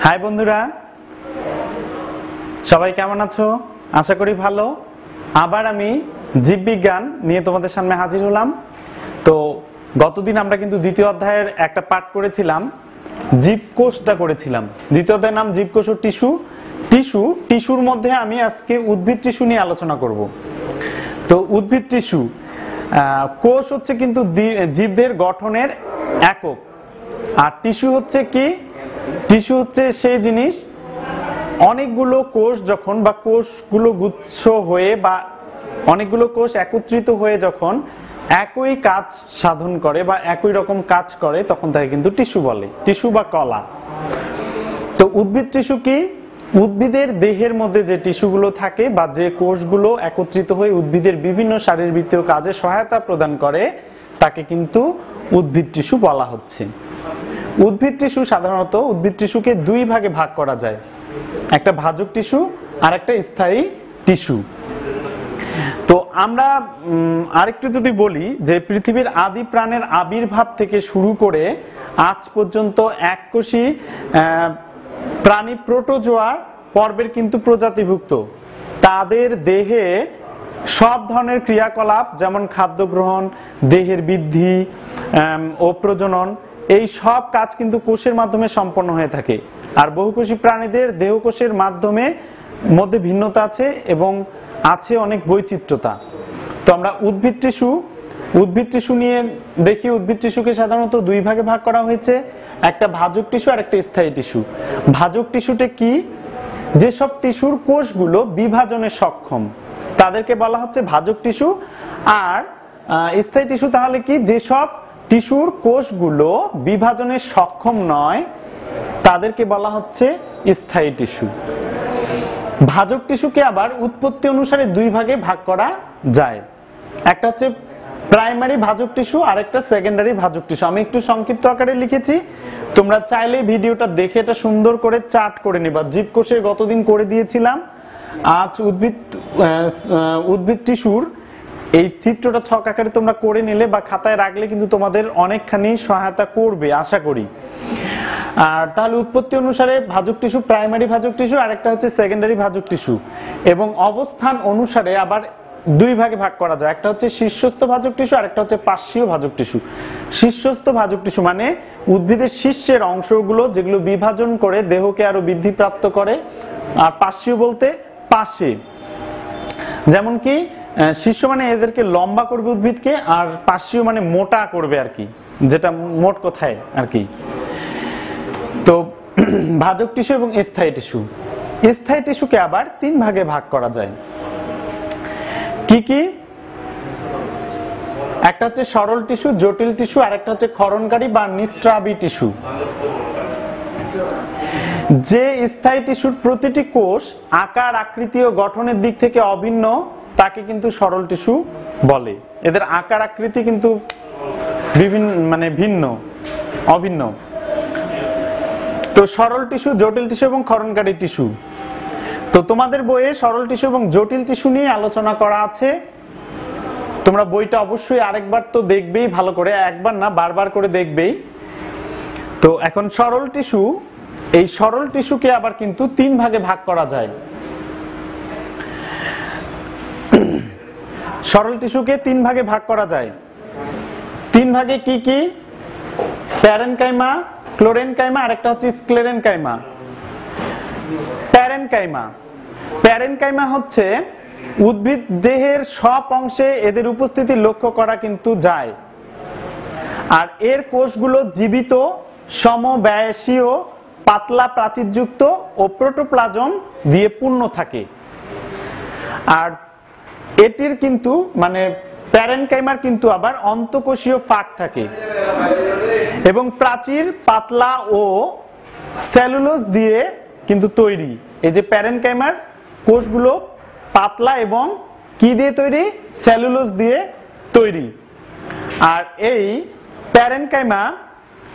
High বন্ধুরা, সবাই কেমন আছো? আশা করি ভালো। আবার আমি জীববিজ্ঞান নিয়ে তোমাদের সামনে হাজির হলাম। তো গতদিন আমরা কিন্তু দ্বিতীয় অধ্যায়ের একটা পাঠ করেছিলাম, জীবকোষটা করেছিলাম। দ্বিতীয় অধ্যায়ের নাম জীবকোষ ও টিস্যুর মধ্যে আমি আজকে উদ্ভিদ টিস্যু নিয়ে আলোচনা করব। তো উদ্ভিদ টিস্যু, কোষ হচ্ছে কিন্তু জীবদের গঠনের একক, আর টিস্যু হচ্ছে কি? টিস্যু হচ্ছে সেই জিনিস, অনেকগুলো কোষ যখন বা কোষগুলো গুচ্ছ হয়ে বা অনেকগুলো কোষ একত্রিত হয়ে যখন একই কাজ সাধন করে বা একই রকম কাজ করে তখন তাকে কিন্তু টিস্যু বলে, টিস্যু বা কলা। তো উদ্ভিদ টিস্যু কি? উদ্ভিদের দেহের মধ্যে যে টিস্যুগুলো থাকে বা যে কোষগুলো একত্রিত হয়ে উদ্ভিদের বিভিন্ন শারীরবৃত্তীয় কাজে সহায়তা প্রদান করে তাকে কিন্তু উদ্ভিদ টিস্যু বলা হচ্ছে। উদ্ভিদ টিস্যু সাধারণত উদ্ভিদ টিস্যুকে দুই ভাগে ভাগ করা যায়, একটা ভাজক টিস্যু আর একটা স্থায়ী টিস্যু। তো আমরা আরেকটু যদি বলি যে পৃথিবীর আদি প্রাণের আবির্ভাব থেকে শুরু করে আজ পর্যন্ত এককোষী প্রাণী প্রোটোজোয়া পর্বের কিন্তু প্রজাতিভুক্ত। তাদের দেহে সব ধরনের ক্রিয়াকলাপ যেমন খাদ্য গ্রহণ, দেহের বৃদ্ধি ও প্রজনন, এই সব কাজ কিন্তু কোষের মাধ্যমে সম্পন্ন হয়ে থাকে। আর বহুকোষী প্রাণীদের দেহকোষের মধ্যে ভিন্নতা আছে এবং আছে অনেক বৈচিত্র্যতা। তো আমরা উদ্ভিদ টিস্যু নিয়ে দেখি। উদ্ভিদ টিস্যুকে সাধারণত দুই ভাগে ভাগ করা হয়েছে, একটা ভাজক টিস্যু আর একটা স্থায়ী টিস্যু। ভাজক টিস্যুতে কি? যেসব টিস্যুর কোষগুলো বিভাজনে সক্ষম তাদেরকে বলা হচ্ছে ভাজক টিস্যু। আর স্থায়ী টিস্যু তাহলে কি? যেসব টিস্যুর কোষগুলো বিভাজনে সক্ষম নয় তাদেরকে বলা হচ্ছে স্থায়ী টিস্যু। ভাজক টিস্যুকে আবার উৎপত্তি অনুসারে দুই ভাগে ভাগ করা যায়, একটা হচ্ছে প্রাইমারি ভাজক টিস্যু আর একটা সেকেন্ডারি ভাজক টিস্যু। আমি একটু সংক্ষিপ্ত আকারে লিখেছি, তোমরা চাইলে ভিডিওটা দেখে এটা সুন্দর করে চার্ট করে নিবা। জীবকোষে গতদিন করে দিয়েছিলাম, আজ উদ্ভিদ টিস্যুর এই চিত্রটা ছক আকারে তোমরা করে নিলে বা খাতায় রাখলে কিন্তু তোমাদের অনেকখানি সহায়তা করবে আশা করি। আর তাহলে উৎপত্তি অনুসারে ভাজক টিস্যু প্রাইমারি ভাজক টিস্যু আর একটা হচ্ছে সেকেন্ডারি ভাজক টিস্যু, এবং অবস্থান অনুসারে আবার দুই ভাগে ভাগ করা যায়, একটা হচ্ছে শীর্ষস্থ ভাজক টিস্যু আর একটা হচ্ছে পার্শ্বীয় ভাজক টিস্যু। শীর্ষস্থ ভাজক টিস্যু মানে উদ্ভিদের শীর্ষের অংশগুলো যেগুলো বিভাজন করে দেহকে আরো বৃদ্ধিপ্রাপ্ত করে। আর পার্শ্বীয় বলতে পাশে, যেমন কি শীর্ষ মানে এদেরকে লম্বা করবে উদ্ভিদকে, আর পার্শ্বীয় মানে মোটা করবে আর কি, যেটা মোট কথায় আর কি। তো ভাজক টিস্যু এবং স্থায়ী টিস্যু। স্থায়ী টিস্যুকে আবার তিন ভাগে ভাগ করা যায়। কি কি? একটা হচ্ছে সরল টিস্যু, জটিল টিস্যু, আর একটা হচ্ছে ক্ষরণকারী বা নিস্রাবী টিস্যু। যে স্থায়ী টিস্যুর প্রতিটি কোষ আকার, আকৃতি ও গঠনের দিক থেকে অভিন্ন তাকে কিন্তু সরল টিস্যু বলে। এদের আকার আকৃতি কিন্তু অভিন্ন। তো সরল টিস্যু, জটিল টিস্যু এবং ক্ষরণকারী টিস্যু। তো তোমাদের বইয়ে সরল টিস্যু এবং জটিল টিস্যু নিয়ে আলোচনা করা আছে। তোমরা বইটা অবশ্যই আরেকবার তো দেখবেই, ভালো করে, একবার না বারবার করে দেখবেই। তো এখন সরল টিস্যু, এই সরল টিস্যুকে আবার কিন্তু তিন ভাগে ভাগ করা যায়। সরল টিস্যুকে তিন ভাগে ভাগ করা যায়। তিন ভাগে কি কি? প্যারেনকাইমা, ক্লোরেনকাইমা আর একটা হচ্ছে স্ক্লেরেনকাইমা। প্যারেনকাইমা হচ্ছে উদ্ভিদ দেহের সব অংশে এদের উপস্থিতি লক্ষ্য করা কিন্তু যায়। আর এর কোষগুলো জীবিত, সমব্যাসীয়, পাতলা প্রাচীরযুক্ত ও প্রোটোপ্লাজম দিয়ে পূর্ণ থাকে। আর এটির কিন্তু প্যারেনকাইমার কিন্তু আবার অন্তঃকোষীয় ফাঁক থাকে এবং প্রাচীর পাতলা ও সেলুলোজ দিয়ে কিন্তু তৈরি। এই যে প্যারেনকাইমার কোষগুলো পাতলা এবং কি দিয়ে তৈরি? সেলুলোজ দিয়ে তৈরি। আর এই প্যারেনকাইমা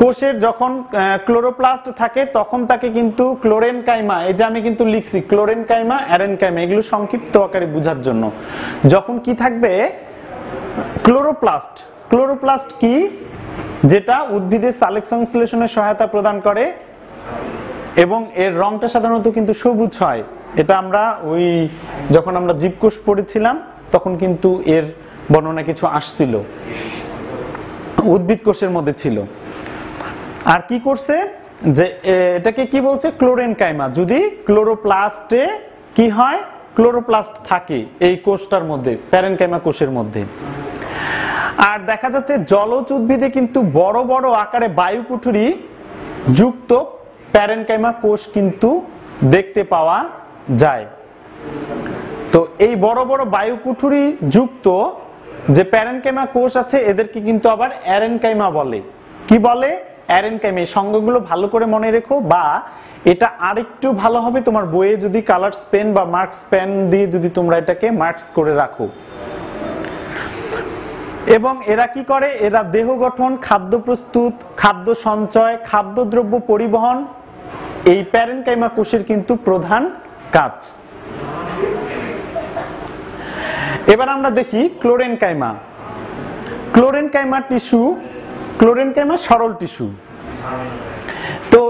কোষের যখন ক্লোরোপ্লাস্ট থাকে তখন তাকে কিন্তু ক্লোরেনকাইমা, এই যে আমি কিন্তু লিখছি ক্লোরেনকাইমা, অ্যারেনকাইমা, এগুলো সংক্ষিপ্ত আকারে বোঝার জন্য। যখন কি থাকবে? ক্লোরোপ্লাস্ট কি? যেটা উদ্ভিদের সালোক সংশ্লেষণে সহায়তা প্রদান করে। এবং এর রংটা সাধারণত কিন্তু সবুজ হয়। এটা আমরা ওই যখন আমরা জীবকোষ পড়েছিলাম তখন কিন্তু এর বর্ণনা কিছু আসছিল, উদ্ভিদ কোষের মধ্যে ছিল। আর কি করছে যে এটাকে কি বলছে, ক্লোরেনকাইমা। যদি ক্লোরোপ্লাস্টে কি হয়, ক্লোরোপ্লাস্ট থাকে এই কোষটার মধ্যে, প্যারেনকাইমা কোষের মধ্যে। আর দেখা যাচ্ছে জলজ উদ্ভিদে কিন্তু বড় বড় আকারে বায়ুকুঠুরি যুক্ত প্যারেনকাইমা কোষ কিন্তু দেখতে পাওয়া যায়। তো এই বড় বড় বায়ুকুঠুরি যুক্ত যে প্যারেনকাইমা কোষ আছে এদেরকে কিন্তু আবার অ্যারেনকাইমা বলে। কি বলে? অ্যারেনকাইমা। এই সংজ্ঞাগুলো ভালো করে মনে রেখো, বা এটা আরেকটু ভালো হবে তোমার বইয়ে যদি কালারস পেন বা মার্কস পেন দিয়ে যদি তোমরা এটাকে মার্কস করে রাখো। এবং এরা কি করে, এরা দেহ গঠন, খাদ্য প্রস্তুত, খাদ্য সঞ্চয়, খাদ্যদ্রব্য পরিবহন এই প্যারেনকাইমা কোষের কিন্তু প্রধান কাজ। এবার আমরা দেখি ক্লোরেনকাইমা। ক্লোরেনকাইমা টিস্যু, ক্লোরেনকাইমা সরল টিস্যু। তো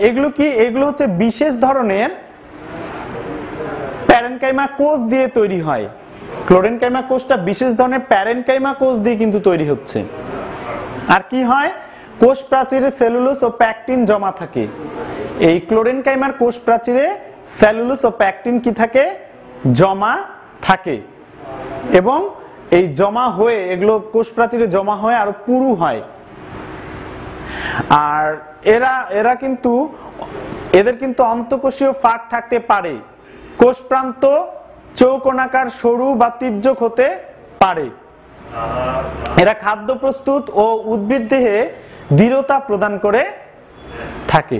এগুলো কি, এগুলো হচ্ছে বিশেষ ধরনের প্যারেনকাইমা কোষ দিয়ে তৈরি হয়। ক্লোরেনকাইমা কোষটা বিশেষ ধরনের প্যারেনকাইমা কোষ দিয়ে কিন্তু তৈরি হচ্ছে। আর কি হয়, কোষ প্রাচীরে সেলুলোজ ও প্যাকটিন জমা থাকে। এই ক্লোরেনকাইমার কোষ প্রাচীরে সেলুলোজ ও প্যাকটিন কি থাকে, জমা থাকে। এবং এই জমা হয়ে, এগুলো কোষ প্রাচীরে জমা হয়ে আরো পুরু হয়। আর এরা কিন্তু, এদের কিন্তু অন্তঃকোষীয় ফাঁক থাকতে পারে। কোষ প্রান্ত চৌকোনাকার, সরু বা তির্যক হতে পারে। এরা খাদ্য প্রস্তুত ও উদ্ভিদ দেহে দৃঢ়তা প্রদান করে থাকে,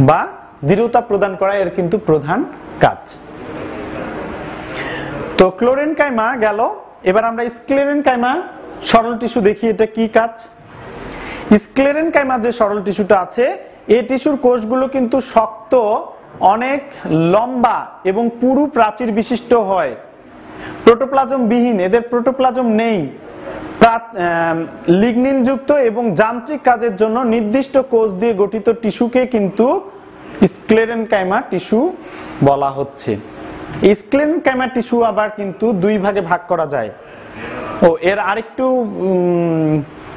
বা দৃঢ়তা প্রদান করা এর কিন্তু প্রধান কাজ। তো ক্লোরেনকাইমা গেল। এবার আমরা স্ক্লেরেনকাইমা সরল টিস্যু দেখি, এটা কি কাজ। স্ক্লেরেনকাইমা যে সরল টিস্যুটা আছে, এই টিস্যুর কোষগুলো কিন্তু শক্ত, অনেক লম্বা এবং পুরু প্রাচীর বিশিষ্ট হয়। প্রোটোপ্লাজম বিহীন, এদের প্রোটোপ্লাজম নেই। লিগনিন যুক্ত এবং যান্ত্রিক কাজের জন্য নির্দিষ্ট কোষ দিয়ে গঠিত টিস্যুকে কিন্তু স্ক্লেরেনকাইমা টিস্যু বলা হচ্ছে। স্ক্লেরেনকাইমা টিস্যু আবার কিন্তু দুই ভাগে ভাগ করা যায়। ও এর আরেকটু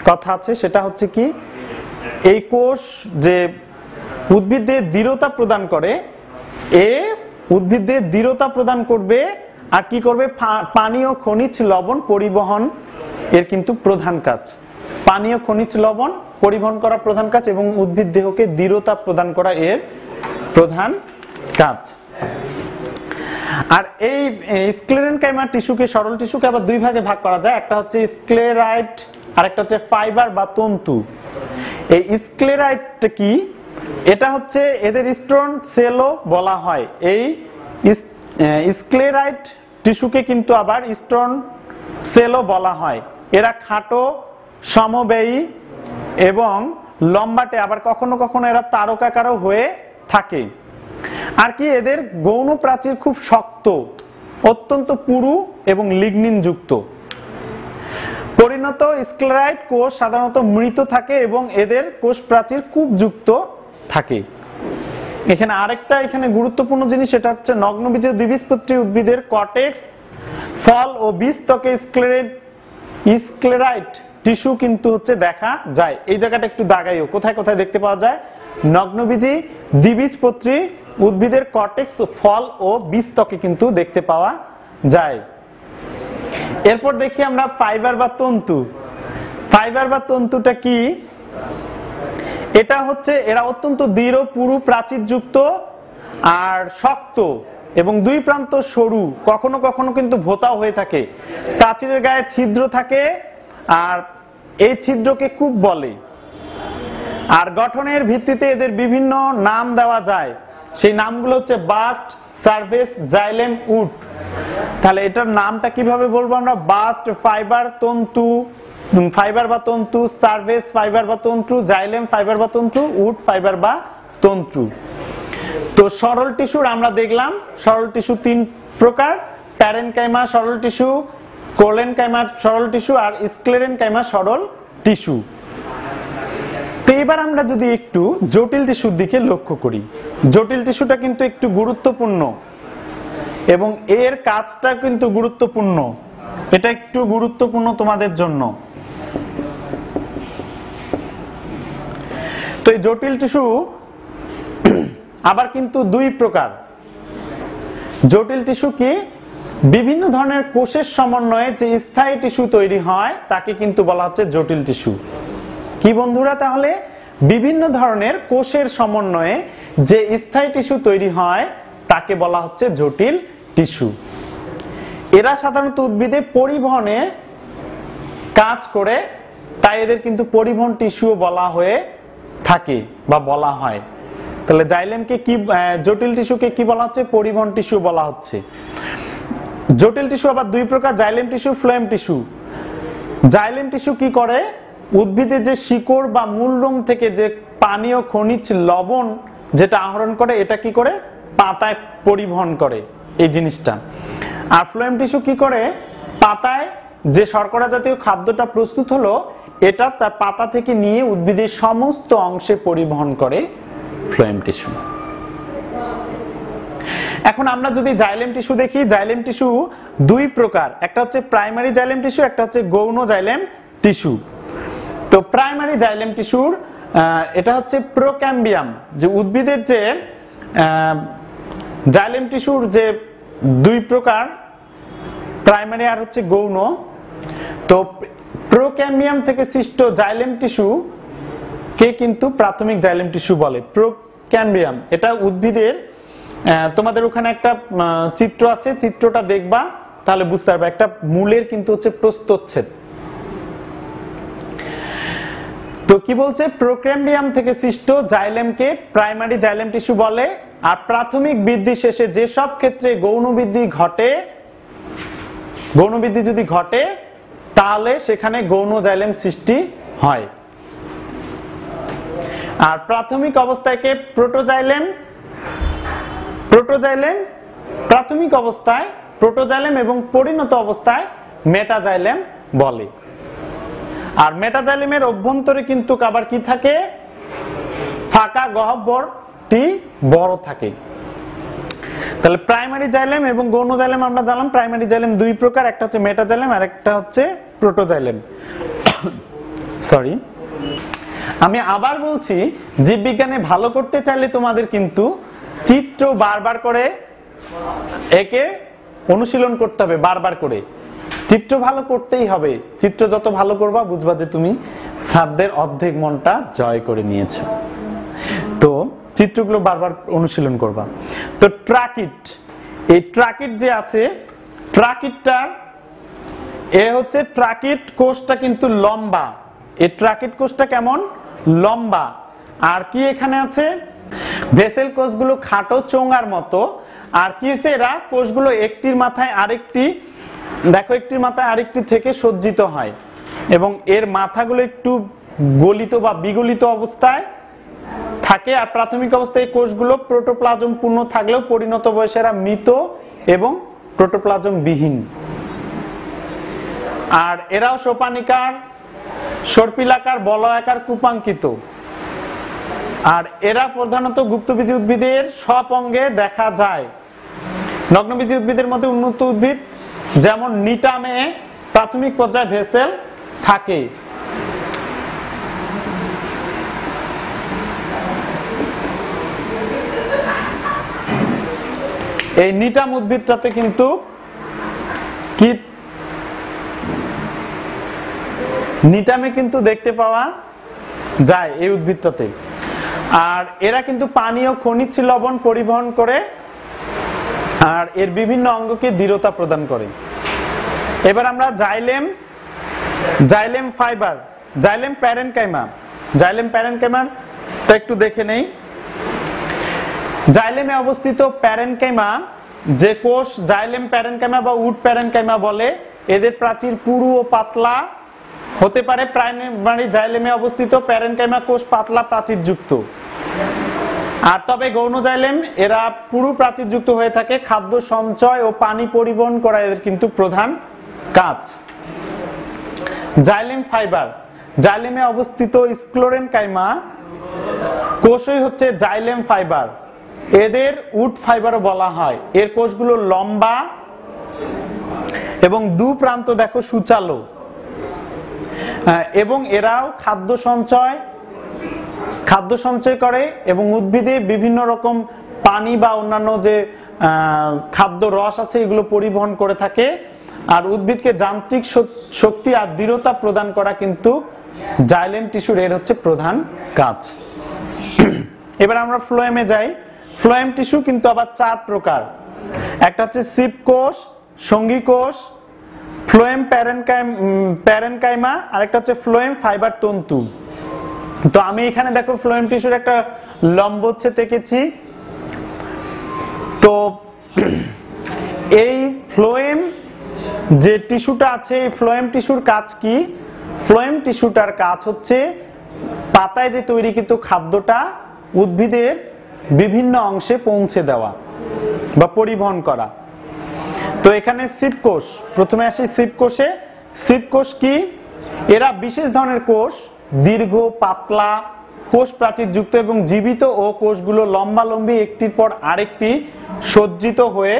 কথা আছে, সেটা হচ্ছে কি, এই কোষ যে উদ্ভিদে দৃঢ়তা প্রদান করে, উদ্ভিদে দৃঢ়তা প্রদান করবে আর কি করবে, পানি ও খনিজ লবণ পরিবহন এর কিন্তু প্রধান কাজ। পানি ও খনিজ লবণ পরিবহন করা প্রধান কাজ এবং উদ্ভিদ দেহকে দৃঢ়তা প্রদান করা এর প্রধান কাজ। আর এই স্ক্লেরেনকাইমা টিস্যুকে, সরল টিস্যুকে আবার দুই ভাগে ভাগ করা যায়। একটা হচ্ছে স্ক্লেরাইট আর একটা হচ্ছে ফাইবার বা তন্তু। এই স্ক্লেরাইট কি, এটা হচ্ছে এদের স্টোন সেলও বলা হয়। এই স্ক্লেরাইট টিস্যুকে কিন্তু আবার স্টোন সেলও বলা হয়। এরা খাটো, সমব্যায়ী এবং লম্বাটে, আবার কখনো কখনো এরা তারকাকারও হয়ে থাকে। আর কি, এদের গৌণ প্রাচীর খুব শক্ত, অত্যন্ত পুরু এবং লিগনিন যুক্ত। পরিণত স্ক্লেরাইট কোষ সাধারণত মৃত থাকে এবং এদের কোষ প্রাচীর খুব যুক্ত থাকে। এখানে আরেকটা গুরুত্বপূর্ণ জিনিস, সেটা হচ্ছে নগ্নবীজীয় দ্বিবীজপত্রী উদ্ভিদের কর্টেক্স, ফল ও বীজ ত্বকে স্ক্লেরাইট টিস্যু কিন্তু হচ্ছে দেখা যায়। এই জায়গাটা একটু দাগাইও, কোথায় কোথায় দেখতে পাওয়া যায়। নগ্নবীজী দ্বিবীজপত্রী উদ্ভিদের কর্টেক্স, ফল ও বীজ ত্বকে কিন্তু দেখতে পাওয়া যায়। এরপর দেখি আমরা ফাইবার বা তন্তু। ফাইবার বা তন্তুটা কি, এটা হচ্ছে, এরা অত্যন্ত দৃঢ়, পুরু, প্রাচীর যুক্ত আর শক্ত এবং দুই প্রান্ত সরু, কখনো কখনো কিন্তু ভোঁতাও হয়ে থাকে। প্রাচীরের গায়ে ছিদ্র থাকে আর এই ছিদ্রকে কূপ বলে। আর গঠনের ভিত্তিতে এদের বিভিন্ন নাম দেওয়া যায়। সেই নামগুলো হচ্ছে বাস্ট, সারফেস, জাইলেম, উড। তাহলে এটার নামটা কিভাবে বলবো আমরা, বাস্ট ফাইবার তন্তু, ফাইবার বা তন্তু, সারফেস ফাইবার বা তন্তু, জাইলেম ফাইবার বা তন্তু, উড ফাইবার বা তন্তু। তো সরল টিস্যুর আমরা দেখলাম, সরল টিস্যু তিন প্রকার: প্যারেনকাইমা সরল টিস্যু, কোলেনকাইমা সরল টিস্যু আর স্ক্লেরেনকাইমা সরল টিস্যু। তো এবার আমরা যদি একটু জটিল টিস্যুর দিকে লক্ষ্য করি, জটিল টিস্যুটা কিন্তু একটু গুরুত্বপূর্ণ এবং এর কাজটা কিন্তু গুরুত্বপূর্ণ, এটা একটু গুরুত্বপূর্ণ তোমাদের জন্য। তো এই জটিল টিস্যু আবার কিন্তু দুই প্রকার। জটিল টিস্যু কি, বিভিন্ন ধরনের কোষের সমন্বয়ে যে স্থায়ী টিস্যু তৈরি হয় তাকে কিন্তু বলা হচ্ছে জটিল টিস্যু। কি বন্ধুরা, তাহলে বিভিন্ন ধরনের কোষের সমন্বয়ে যে স্থায়ী টিস্যু তৈরি হয় তাকে বলা হচ্ছে জটিল টিস্যু। এরা সাধারণত উদ্ভিদে পরিবহনে কাজ করে, তাই এদের কিন্তু পরিবহন টিস্যু বলা হয়ে থাকে বা বলা হয়। তাহলে জাইলেমকে কি, জটিল টিস্যুকে কি বলা হচ্ছে, পরিবহন টিস্যু বলা হচ্ছে। জটিল টিস্যু আবার দুই প্রকার, xylem tissue, phloem tissue. Xylem tissue কি করে, উদ্ভিদের যে শিকড় বা মূলরোম থেকে যে পানীয় খনিজ লবণ যেটা আহরণ করে, এটা কি করে, পাতায় পরিবহন করে এই জিনিসটা। আর ফ্লোয়েম টিস্যু কি করে, পাতায় যে শর্করা জাতীয় খাদ্যটা প্রস্তুত হলো এটা তার পাতা থেকে নিয়ে উদ্ভিদের সমস্ত অংশে পরিবহন করে ফ্লোয়েম টিস্যু। এখন আমরা যদি জাইলেম টিস্যু দেখি, জাইলেম টিস্যু দুই প্রকার, একটা হচ্ছে প্রাইমারি জাইলেম টিস্যু, একটা হচ্ছে গৌণ জাইলেম টিস্যু। তো প্রাইমারি জাইলেম টিস্যুর এটা হচ্ছে প্রোক্যাম্বিয়াম, যে উদ্ভিদের যে জাইলেম টিস্যুর যে দুই প্রকার, প্রাইমারি আর হচ্ছে গৌণ। তো প্রোক্যাম্বিয়াম থেকে সৃষ্ট জাইলেম টিস্যু কে কিন্তু প্রাথমিক জাইলেম টিস্যু বলে। প্রোক্যাম্বিয়াম এটা উদ্ভিদের, তোমাদের ওখানে একটা চিত্র আছে, চিত্রটা দেখবা তাহলে বুঝতে পারবে, একটা মূলের কিন্তু হচ্ছে প্রস্থচ্ছেদ। তো কি বলছে, প্রোক্যাম্বিয়াম থেকে সৃষ্ট জাইলেমকে প্রাইমারি জাইলেম টিস্যু বলে। আর প্রাথমিক বৃদ্ধি শেষে যেসব ক্ষেত্রে গৌণ বৃদ্ধি ঘটে, গৌণ বৃদ্ধি যদি ঘটে তাহলে সেখানে গৌণ জাইলেম সৃষ্টি হয়। আর প্রাথমিক অবস্থায়কে প্রোটোজাইলেম, প্রোটোজাইলেম প্রাথমিক অবস্থায় প্রোটোজাইলেম এবং পরিণত অবস্থায় মেটাজাইলেম বলে। আর মেটাজাইলেমের অভ্যন্তরে কিন্তু আবার কি থাকে, ফাঁকা গহ্বরটি বড় থাকে। তাহলে প্রাইমারি জাইলেম এবং গৌণ জাইলেম আমরা জানলাম। প্রাইমারি জাইলেম দুই প্রকার, একটা হচ্ছে মেটাজাইলেম আর একটা হচ্ছে প্রোটোজাইলেম। সরি, আমি আবার বলছি, জীববিজ্ঞানে ভালো করতে চাইলে তোমাদের কিন্তু চিত্র বারবার করে একে অনুশীলন করতে হবে, বারবার করে চিত্র ভালো করতেই হবে। চিত্র যত ভালো করবা বুঝবা যে তুমি ছাত্রদের অর্ধেক মনটা জয় করে নিয়েছো। তো চিত্রগুলো বারবার অনুশীলন করবা। তো ট্রাকিট, এই ট্রাকিট যে আছে, ট্রাকিটটার এ হচ্ছে ট্রাকিট কোষটা কিন্তু লম্বা। এই ট্রাকিট কোষটা কেমন, লম্বা। আর কি এখানে আছে, ভেসেল কোষগুলো খাটো চোঙার মতো। আর কি হচ্ছে, এরা কোষগুলো একটির মাথায় আরেকটি, দেখো একটির মাথায় আরেকটি থেকে সজ্জিত হয় এবং এর মাথাগুলো একটু গলিত বা বিগলিত অবস্থায় থাকে। আর প্রাথমিক অবস্থায় এই কোষগুলো প্রোটোপ্লাজম পূর্ণ থাকলেও পরিণত বয়সে এরা মৃত এবং প্রোটোপ্লাজম বিহীন। আর এরাও সোপানিকার, সর্পিলাকার, বলয়াকার, কূপাঙ্কিত। আর এরা প্রধানত গুপ্তবীজী উদ্ভিদের সব অঙ্গে দেখা যায়। নগ্নবীজী উদ্ভিদের মধ্যে উন্নত উদ্ভিদ যেমন নিটামে প্রাথমিক পর্যায়ে ভেসেল থাকে। এই নিটাম উদ্ভিদটাতে কিন্তু কি, নিটামে কিন্তু দেখতে পাওয়া যায় এই উদ্ভিদটাতে। আর এরা কিন্তু পানি ও খনিজ লবণ পরিবহন করে আর এর বিভিন্ন অঙ্গকে দৃঢ়তা প্রদান করে। এবার আমরা xylem, xylem fibre, xylem parenchyma, xylem প্যারেনকাইমার তো একটু দেখে নেই। জাইলেমে অবস্থিত প্যারেনকাইমা যে কোষ জাইলেম প্যারেনকাইমা বা উড প্যারেনকাইমা বলে, এদের প্রাচীর পুরু ও পাতলা হতে পারে। প্রাইমারি জাইলেমে অবস্থিত প্যারেনকাইমা কোষ পাতলা প্রাচীরযুক্ত। আর তবে গৌণ জাইলেম এরা পুরু প্রাচীরযুক্ত হয়ে থাকে। খাদ্য সঞ্চয় ও পানি পরিবহন করা এদের কিন্তু প্রধান কাজ। জাইলেম ফাইবার, জাইলেমে অবস্থিত স্ক্লেরেনকাইমা কোষই হচ্ছে জাইলেম ফাইবার। এদের উড ফাইবারও বলা হয়। এর কোষগুলো লম্বা এবং দু প্রান্ত দেখো সূচালো, এবং এরাও খাদ্য সঞ্চয় করে এবং উদ্ভিদে বিভিন্ন রকম পানি বা অন্যান্য যে খাদ্য রস আছে এগুলো পরিবহন করে থাকে। আর উদ্ভিদকে যান্ত্রিক শক্তি আর দৃঢ়তা প্রদান করা কিন্তু জাইলেম টিস্যুর এর হচ্ছে প্রধান কাজ। এবার আমরা ফ্লোয়েমে যাই। ফ্লোয়েম টিস্যু কিন্তু আবার 4 প্রকার। একটা হচ্ছে সিপ কোষ, সঙ্গী কোষ, ফ্লোয়েম প্যারেনকাইমা, আর একটা হচ্ছে ফ্লোয়েম ফাইবার তন্তু। তো আমি এখানে দেখো ফ্লোয়েম টিস্যুর একটা লম্বচ্ছেদ এঁকেছি। তো এই ফ্লোয়েম যে টিস্যুটা আছে, এই ফ্লোয়েম টিস্যুর কাজ কি? ফ্লোয়েম টিস্যুটার কাজ হচ্ছে পাতায় যে তৈরিকৃত খাদ্যটা উদ্ভিদের বিভিন্ন অংশে পৌঁছে দেওয়া বা পরিবহন করা। তো এখানে সিপ কোষ, প্রথমে আসি সিপ কোষে। সিপ কোষ কি? এরা বিশেষ ধরনের কোষ, দীর্ঘ পাতলা কোষ প্রাচীর যুক্ত এবং জীবিত, ও কোষগুলো লম্বালম্বি একটির পর আরেকটি সজ্জিত হয়ে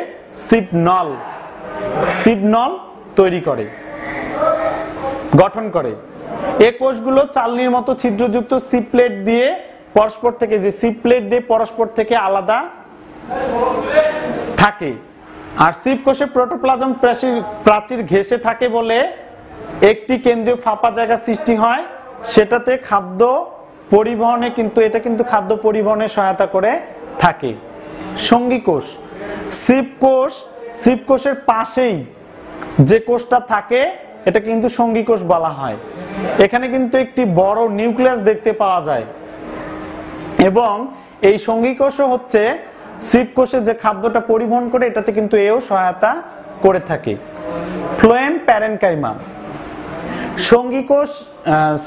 সিপনল তৈরি করে, গঠন করে। এই কোষগুলো চালনির মতো ছিদ্রযুক্ত সিপপ্লেট দিয়ে পরস্পর থেকে আলাদা থাকে। আর সিপ কোষে প্রোটোপ্লাজম প্রাচীর ঘেঁষে থাকে বলে একটি কেন্দ্রীয় ফাঁপা জায়গা সৃষ্টি হয়, সেটাতে খাদ্য পরিবহনে কিন্তু খাদ্য পরিবহনে সহায়তা করে থাকে। সঙ্গী কোষ, সিপ কোষের পাশেই যে কোষটা থাকে এটা কিন্তু সঙ্গী কোষ বলা হয়। এখানে কিন্তু একটি বড় নিউক্লিয়াস দেখতে পাওয়া যায় এবং এই সঙ্গী কোষও হচ্ছে সিপ কোষে যে খাদ্যটা পরিবহন করে এটাতে কিন্তু এও সহায়তা করে থাকে। ফ্লোয়েম প্যারেনকাইমা, সঙ্গী কোষ,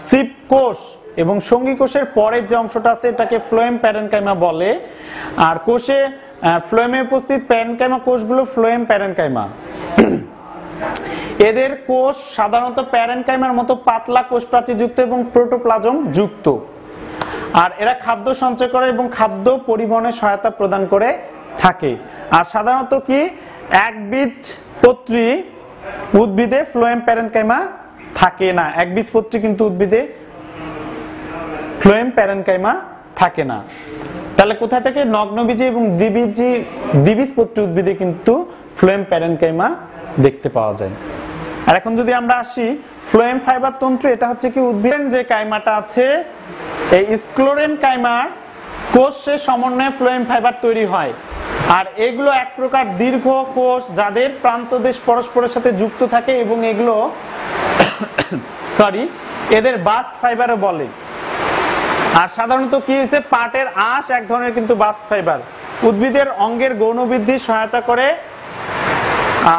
সিপ কোষ এবং সঙ্গী কোষের পরের যে অংশটা আছে এটাকে ফ্লোয়েম প্যারেনকাইমা বলে। আর কোষে ফ্লোয়েমে উপস্থিত প্যারেনকাইমা কোষগুলো ফ্লোয়েম প্যারেনকাইমা। এদের কোষ সাধারণত প্যারেনকাইমার মতো পাতলা কোষ প্রাচীর যুক্ত এবং প্রোটোপ্লাজম যুক্ত। আর এরা খাদ্য সঞ্চয় করে এবং খাদ্য পরিবহনে সহায়তা প্রদান করে থাকে। আর সাধারণত কি একবীজপত্রী উদ্ভিদে ফ্লোয়েম প্যারেনকাইমা থাকে না। একবীজপত্রী কিন্তু উদ্ভিদে ফ্লোয়েম প্যারেনকাইমা থাকে না। তাহলে কোথায় থেকে? নগ্নবীজী এবং দ্বিবীজপত্রী উদ্ভিদে কিন্তু ফ্লোয়েম প্যারেনকাইমা দেখতে পাওয়া যায়। আর এখন যদি আমরা আসি ফ্লোয়েম ফাইবার তন্তু, এটা হচ্ছে কি উদ্ভিদের যে কাইমাটা আছে এই স্ক্লেরেনকাইমার কোষের সমন্বয়ে ফ্লোয়েম ফাইবার তৈরি হয়। আর এগুলো এক প্রকার দীর্ঘ কোষ যাদের প্রান্তদেশ পরস্পরের সাথে যুক্ত থাকে এবং এগুলো এদের বাস্ট ফাইবারও বলে। আর সাধারণত কি হয়েছে, পাটের আঁশ এক ধরনের কিন্তু বাস্ট ফাইবার, উদ্ভিদের অঙ্গের গৌণ বৃদ্ধি সহায়তা করে।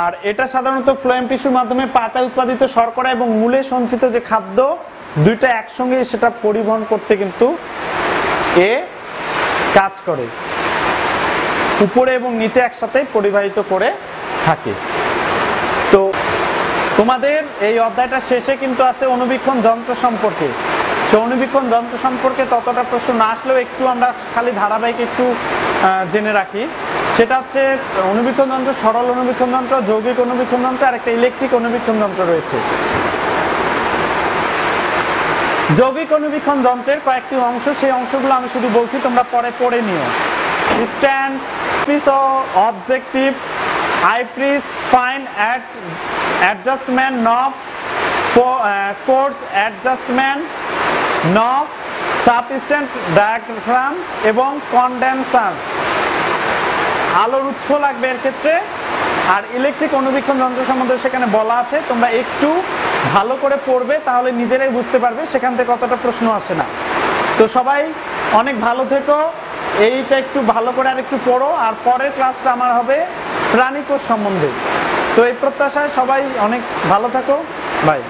আর এটা সাধারণত ফ্লোয়েম টিস্যুর মাধ্যমে পাতায় উৎপাদিত শর্করা এবং মূলে সঞ্চিত যে খাদ্য দুইটা একসঙ্গে সেটা পরিবহন করতে কিন্তু এ কাজ করে, উপরে এবং নিচে একসাথে পরিবাহিত করে থাকে। তো তোমাদের এই অধ্যায়টা শেষে কিন্তু আছে অণুবীক্ষণ যন্ত্র সম্পর্কে। সে অণুবীক্ষণ যন্ত্র সম্পর্কে ততটা প্রশ্ন না আসলেও একটু আমরা খালি ধারাবাহিক একটু জেনে রাখি। সেটা হচ্ছে অণুবীক্ষণ যন্ত্র, সরল অণুবীক্ষণ যন্ত্র, যৌগিক অণুবীক্ষণ যন্ত্র আর একটা ইলেকট্রিক অণুবীক্ষণ যন্ত্র রয়েছে। যৌগিক অণুবীক্ষণ যন্ত্রের কয়েকটি অংশ, সেই অংশগুলো আমি শুধু বলছি, তোমরা পরে পড়ে নিও। Stand, piece objective, eyepiece, fine adjustment নব, কোর্স অ্যাডজাস্টমেন্ট নব, সাবস্টেন্স ডায়াফ্রাম এবং কন্ডেন্সার। আলোর উৎস লাগবে এর ক্ষেত্রে। আর ইলেকট্রিক অণুবীক্ষণ যন্ত্র সম্বন্ধে সেখানে বলা আছে, তোমরা একটু ভালো করে পড়বে তাহলে নিজেরাই বুঝতে পারবে সেখান থেকে কতটা প্রশ্ন আসে না। তো সবাই অনেক ভালো থেকো, এইটা একটু ভালো করে আর একটু পড়ো। আর পরের ক্লাসটা আমার হবে প্রাণীকোষ সম্বন্ধে। তো এই প্রত্যাশায় সবাই অনেক ভালো থাকো, বাই।